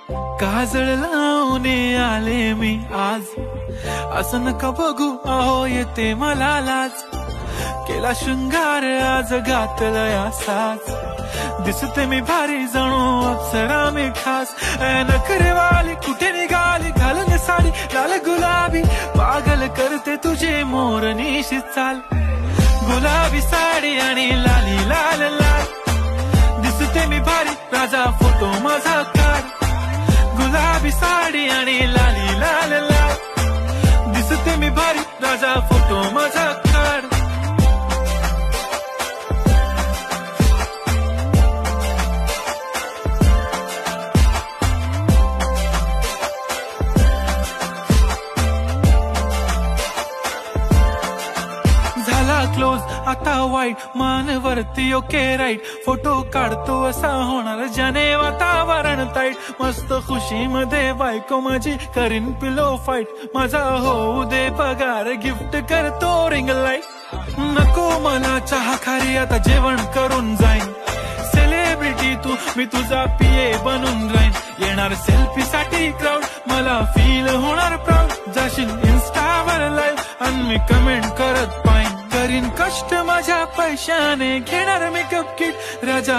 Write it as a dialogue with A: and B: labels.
A: काजळ लावून आले मी आज, असं नका बघू अहो येते मला लाज. केला शृंगार आज घातला साज, दिसते मी भारी जणू अप्सरा मी खास. नखरेवाली कुठे निघाली घालून साडी लाल गुलाबी, पागल करते तुझे मोरनीशी चाल. गुलाबी साडी आणि लाली लाल लाल, दिसते मी भारी राजा फोटो माझा काढ. गुलाबी साडी आणि लाली लाल लाल, दिसते मी भारी राजा फोटो माझा काढ. झाला क्लोज आता वाईट, मानवरती ओके राईट. फोटो काढतो असा होणार ज्याने वातावरण ताईट. मस्त खुशी मध्ये बायको माझी करीन पिलो फाईट. माझा होऊ दे पगार गिफ्ट करतो रिंग लाईट. नको मला चहा खारी आता जेवण करून जाईन. सेलिब्रिटी तू मी तुझा पीए बनून राहीन. येणार सेल्फी साठी क्राऊड मला फील होणार प्राऊड. जाशील इन्स्टावर लाईव्ह आणि मी कमेंट करत पाहिन. करीन कष्ट माझ्या पैशाने घेणार मेकअप किट राजा.